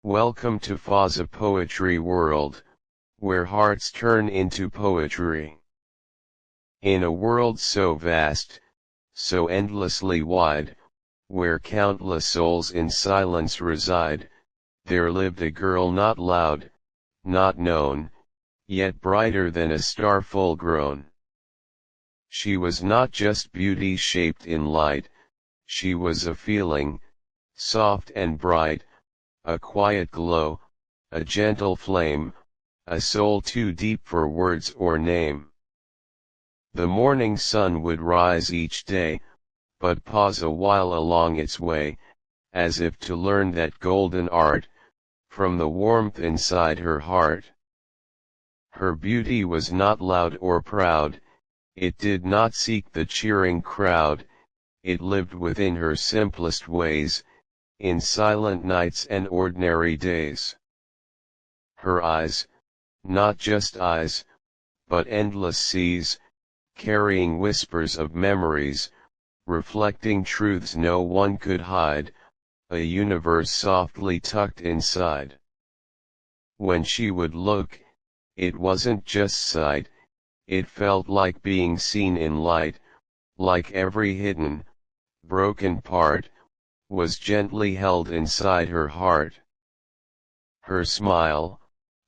Welcome to Fazza Poetry World, where hearts turn into poetry. In a world so vast, so endlessly wide, where countless souls in silence reside, there lived a girl not loud, not known, yet brighter than a star full grown. She was not just beauty shaped in light, she was a feeling, soft and bright, a quiet glow, a gentle flame, a soul too deep for words or name. The morning sun would rise each day, but pause a while along its way, as if to learn that golden art, from the warmth inside her heart. Her beauty was not loud or proud, it did not seek the cheering crowd, it lived within her simplest ways, in silent nights and ordinary days. Her eyes, not just eyes, but endless seas, carrying whispers of memories, reflecting truths no one could hide, a universe softly tucked inside. When she would look, it wasn't just sight, it felt like being seen in light, like every hidden, broken part, was gently held inside her heart. Her smile,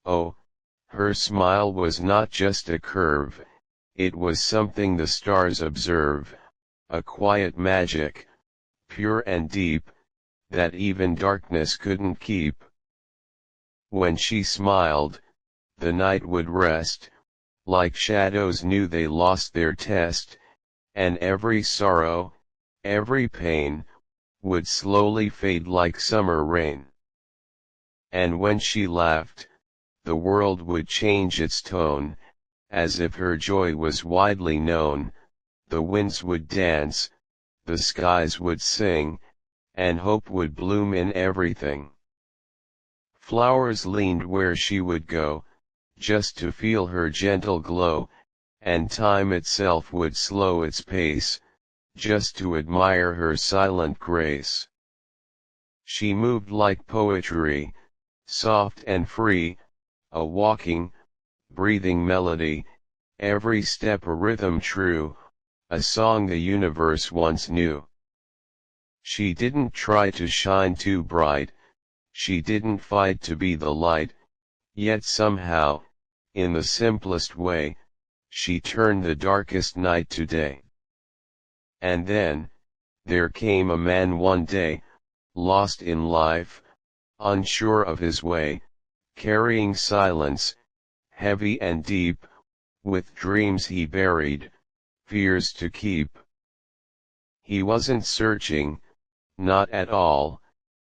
oh, her smile was not just a curve, it was something the stars observe, a quiet magic, pure and deep, that even darkness couldn't keep. When she smiled, the night would rest, like shadows knew they lost their test, and every sorrow, every pain, would slowly fade like summer rain. And when she laughed, the world would change its tone, as if her joy was widely known, the winds would dance, the skies would sing, and hope would bloom in everything. Flowers leaned where she would go, just to feel her gentle glow, and time itself would slow its pace, just to admire her silent grace. She moved like poetry, soft and free, a walking, breathing melody, every step a rhythm true, a song the universe once knew. She didn't try to shine too bright, she didn't fight to be the light, yet somehow, in the simplest way, she turned the darkest night to day. And then, there came a man one day, lost in life, unsure of his way, carrying silence, heavy and deep, with dreams he buried, fears to keep. He wasn't searching, not at all,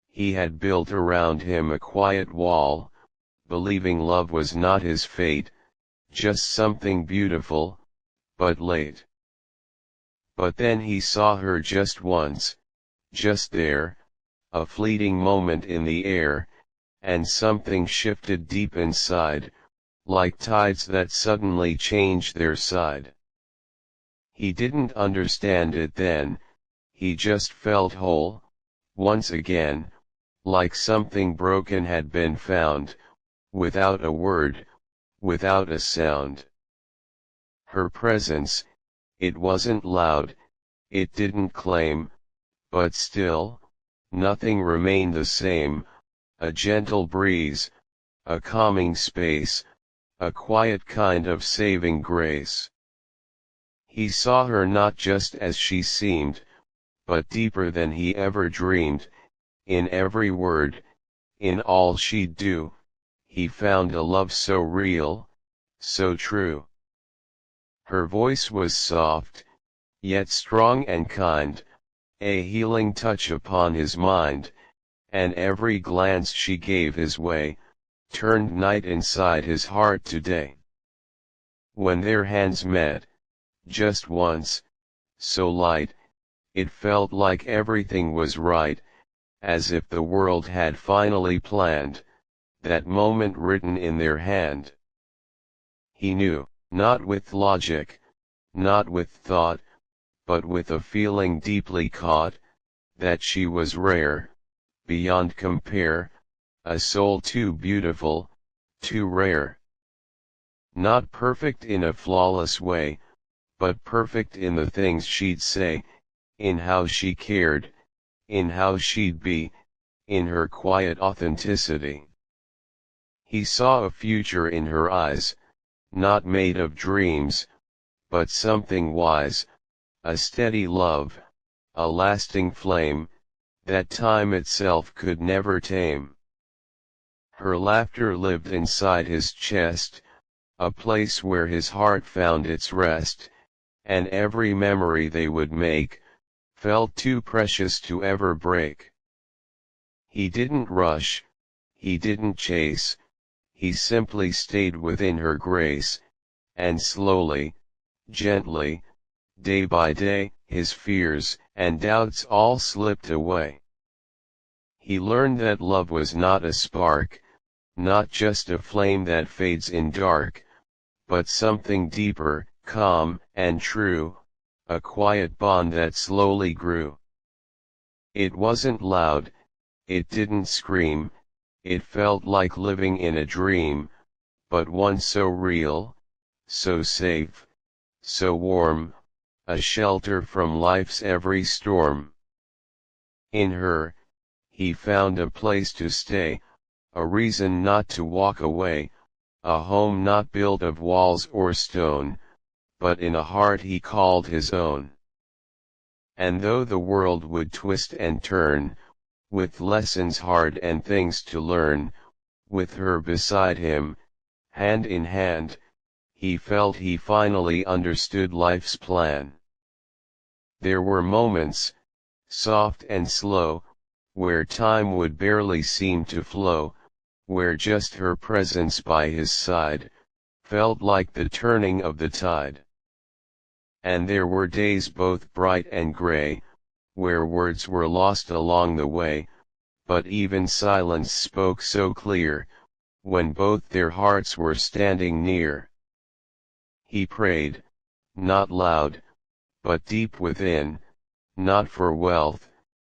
he had built around him a quiet wall, believing love was not his fate, just something beautiful, but late. But then he saw her just once, just there, a fleeting moment in the air, and something shifted deep inside, like tides that suddenly changed their side. He didn't understand it then, he just felt whole, once again, like something broken had been found, without a word, without a sound. Her presence, it wasn't loud, it didn't claim, but still, nothing remained the same, a gentle breeze, a calming space, a quiet kind of saving grace. He saw her not just as she seemed, but deeper than he ever dreamed, in every word, in all she'd do, he found a love so real, so true. Her voice was soft, yet strong and kind, a healing touch upon his mind, and every glance she gave his way, turned night inside his heart to day. When their hands met, just once, so light, it felt like everything was right, as if the world had finally planned, that moment written in their hand. He knew, not with logic, not with thought, but with a feeling deeply caught, that she was rare, beyond compare, a soul too beautiful, too rare. Not perfect in a flawless way, but perfect in the things she'd say, in how she cared, in how she'd be, in her quiet authenticity. He saw a future in her eyes, not made of dreams, but something wise, a steady love, a lasting flame, that time itself could never tame. Her laughter lived inside his chest, a place where his heart found its rest, and every memory they would make, felt too precious to ever break. He didn't rush, he didn't chase, he simply stayed within her grace, and slowly, gently, day by day, his fears and doubts all slipped away. He learned that love was not a spark, not just a flame that fades in dark, but something deeper, calm, and true, a quiet bond that slowly grew. It wasn't loud, it didn't scream, it felt like living in a dream, but one so real, so safe, so warm, a shelter from life's every storm. In her, he found a place to stay, a reason not to walk away, a home not built of walls or stone, but in a heart he called his own. And though the world would twist and turn, with lessons hard and things to learn, with her beside him, hand in hand, he felt he finally understood life's plan. There were moments, soft and slow, where time would barely seem to flow, where just her presence by his side felt like the turning of the tide. And there were days both bright and gray, where words were lost along the way, but even silence spoke so clear, when both their hearts were standing near. He prayed, not loud, but deep within, not for wealth,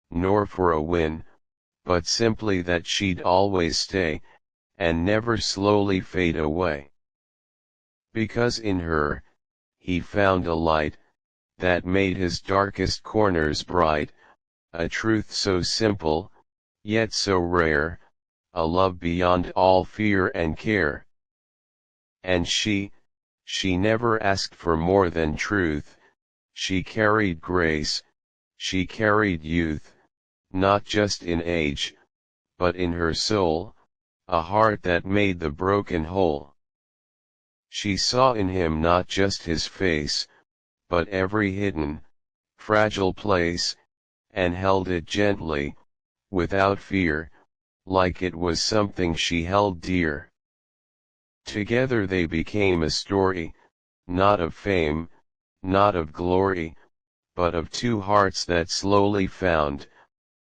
nor for a win, but simply that she'd always stay, and never slowly fade away. Because in her, he found a light, that made his darkest corners bright, a truth so simple, yet so rare, a love beyond all fear and care. And she never asked for more than truth, she carried grace, she carried youth, not just in age, but in her soul, a heart that made the broken whole. She saw in him not just his face, but every hidden, fragile place, and held it gently, without fear, like it was something she held dear. Together they became a story, not of fame, not of glory, but of two hearts that slowly found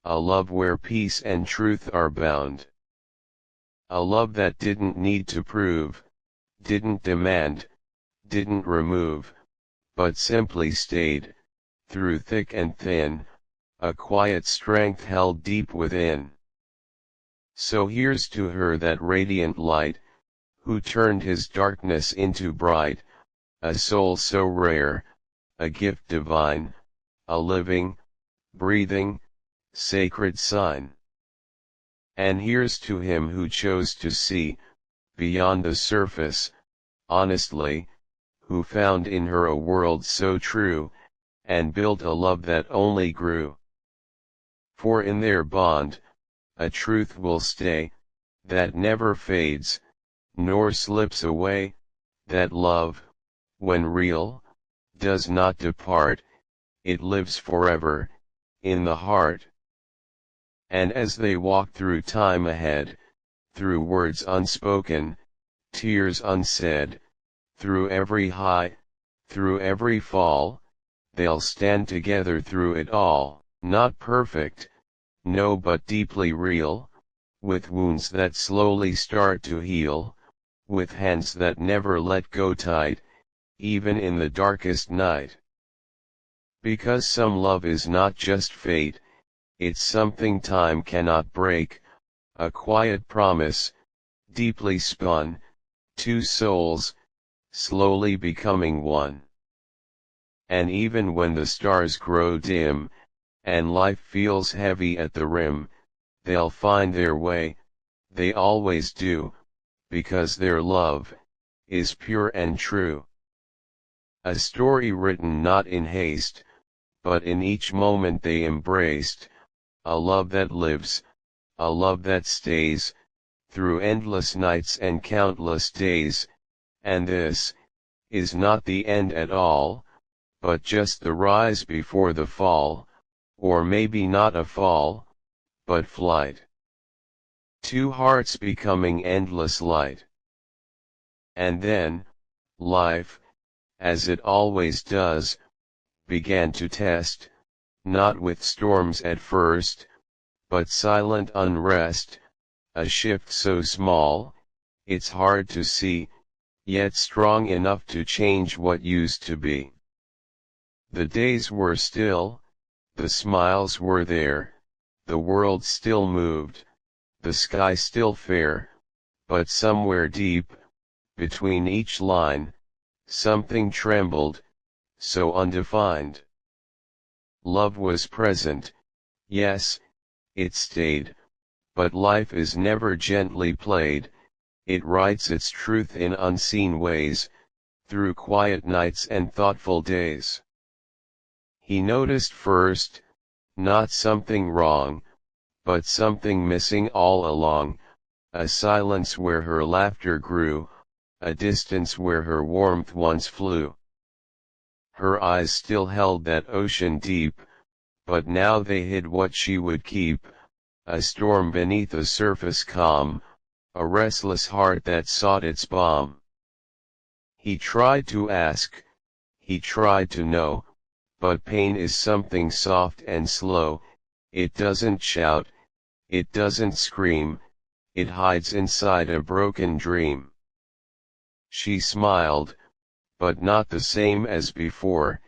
a love where peace and truth are bound. A love that didn't need to prove, didn't demand, didn't remove, but simply stayed, through thick and thin, a quiet strength held deep within. So here's to her that radiant light, who turned his darkness into bright, a soul so rare, a gift divine, a living, breathing, sacred sign. And here's to him who chose to see, beyond the surface, honestly, who found in her a world so true, and built a love that only grew. For in their bond, a truth will stay, that never fades, nor slips away, that love, when real, does not depart, it lives forever, in the heart. And as they walk through time ahead, through words unspoken, tears unsaid, through every high, through every fall, they'll stand together through it all, not perfect, no, but deeply real, with wounds that slowly start to heal, with hands that never let go tight, even in the darkest night. Because some love is not just fate, it's something time cannot break, a quiet promise, deeply spun, two souls, slowly becoming one. And even when the stars grow dim, and life feels heavy at the rim, they'll find their way, they always do, because their love is pure and true. A story written not in haste, but in each moment they embraced, a love that lives, a love that stays, through endless nights and countless days, and this is not the end at all, but just the rise before the fall, or maybe not a fall, but flight. Two hearts becoming endless light. And then, life, as it always does, began to test, not with storms at first, but silent unrest, a shift so small, it's hard to see, yet strong enough to change what used to be. The days were still, the smiles were there, the world still moved, the sky still fair, but somewhere deep, between each line, something trembled, so undefined. Love was present, yes, it stayed, but life is never gently played, it writes its truth in unseen ways, through quiet nights and thoughtful days. He noticed first, not something wrong, but something missing all along, a silence where her laughter grew, a distance where her warmth once flew. Her eyes still held that ocean deep, but now they hid what she would keep, a storm beneath a surface calm, a restless heart that sought its balm. He tried to ask, he tried to know, but pain is something soft and slow, it doesn't shout, it doesn't scream, it hides inside a broken dream. She smiled, but not the same as before,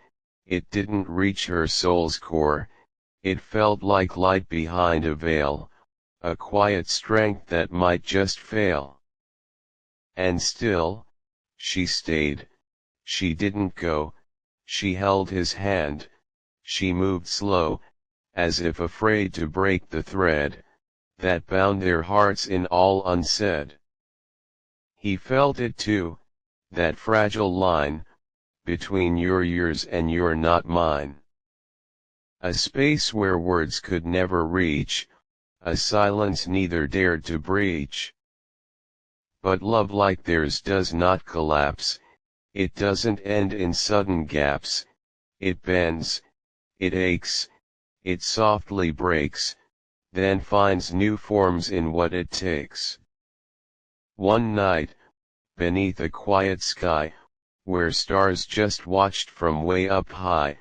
it didn't reach her soul's core, it felt like light behind a veil, a quiet strength that might just fail. And still, she stayed, she didn't go, she held his hand, she moved slow, as if afraid to break the thread, that bound their hearts in all unsaid. He felt it too, that fragile line, between your yours and your not mine. A space where words could never reach, a silence neither dared to breach. But love like theirs does not collapse, it doesn't end in sudden gaps, it bends, it aches, it softly breaks, then finds new forms in what it takes. One night, beneath a quiet sky, where stars just watched from way up high,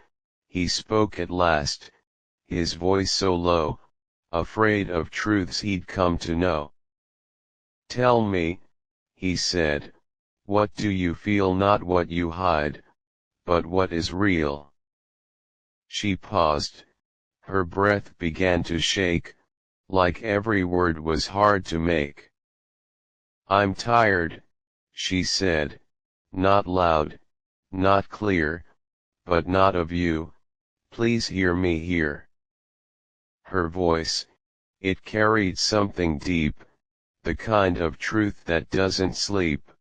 he spoke at last, his voice so low, afraid of truths he'd come to know. Tell me, he said, what do you feel, not what you hide, but what is real? She paused, her breath began to shake, like every word was hard to make. I'm tired, she said, not loud, not clear, but not of you, please hear me here. Her voice, it carried something deep, the kind of truth that doesn't sleep.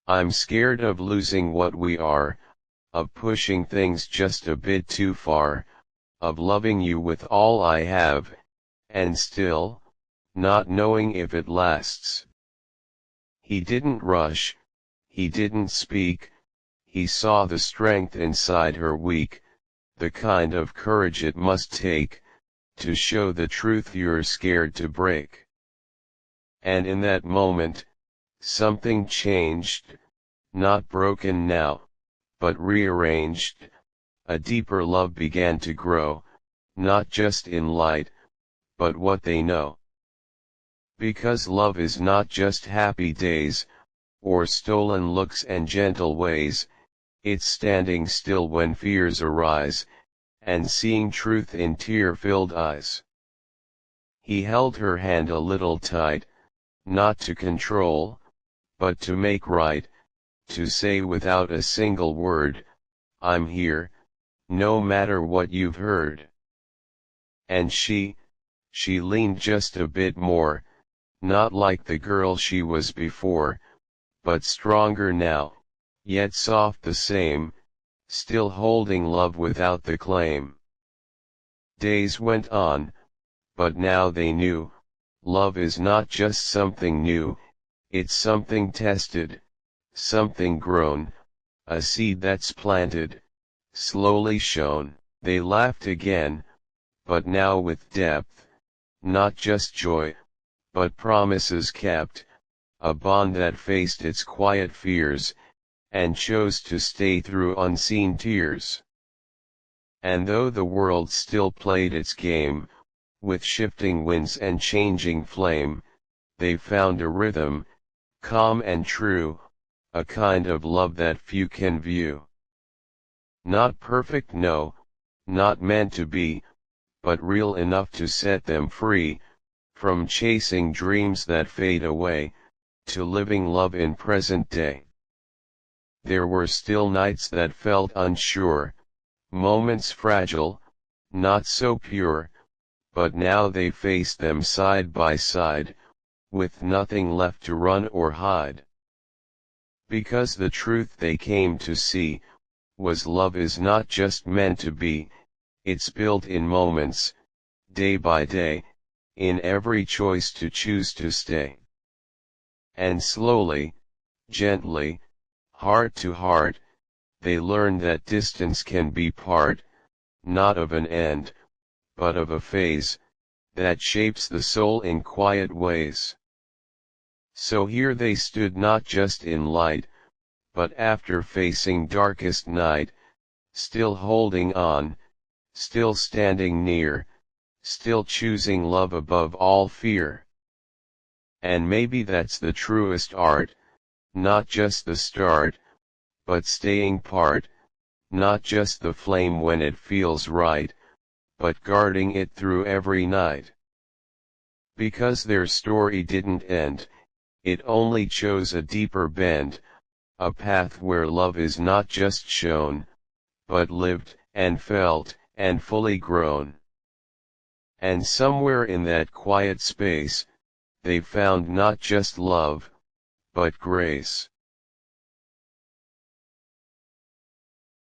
I'm scared of losing what we are, of pushing things just a bit too far, of loving you with all I have, and still, not knowing if it lasts. He didn't rush, he didn't speak, he saw the strength inside her weak, the kind of courage it must take, to show the truth you're scared to break. And in that moment, something changed, not broken now, but rearranged, a deeper love began to grow, not just in light, but what they know. Because love is not just happy days, or stolen looks and gentle ways, it's standing still when fears arise, and seeing truth in tear-filled eyes. He held her hand a little tight, not to control, but to make right, to say without a single word, I'm here, no matter what you've heard. And she leaned just a bit more, not like the girl she was before, but stronger now, yet soft the same, still holding love without the claim. Days went on, but now they knew, love is not just something new, it's something tested, something grown, a seed that's planted, slowly shown. They laughed again, but now with depth, not just joy, but promises kept, a bond that faced its quiet fears, and chose to stay through unseen tears. And though the world still played its game, with shifting winds and changing flame, they found a rhythm, calm and true, a kind of love that few can view. Not perfect, no, not meant to be, but real enough to set them free, from chasing dreams that fade away, to living love in present day. There were still nights that felt unsure, moments fragile, not so pure, but now they faced them side by side, with nothing left to run or hide. Because the truth they came to see, was love is not just meant to be, it's built in moments, day by day, in every choice to choose to stay. And slowly, gently, heart to heart, they learn that distance can be part, not of an end, but of a phase, that shapes the soul in quiet ways. So here they stood not just in light, but after facing darkest night, still holding on, still standing near, still choosing love above all fear. And maybe that's the truest art, not just the start, but staying part, not just the flame when it feels right, but guarding it through every night. Because their story didn't end, it only chose a deeper bend, a path where love is not just shown, but lived, and felt, and fully grown. And somewhere in that quiet space, they found not just love, but grace.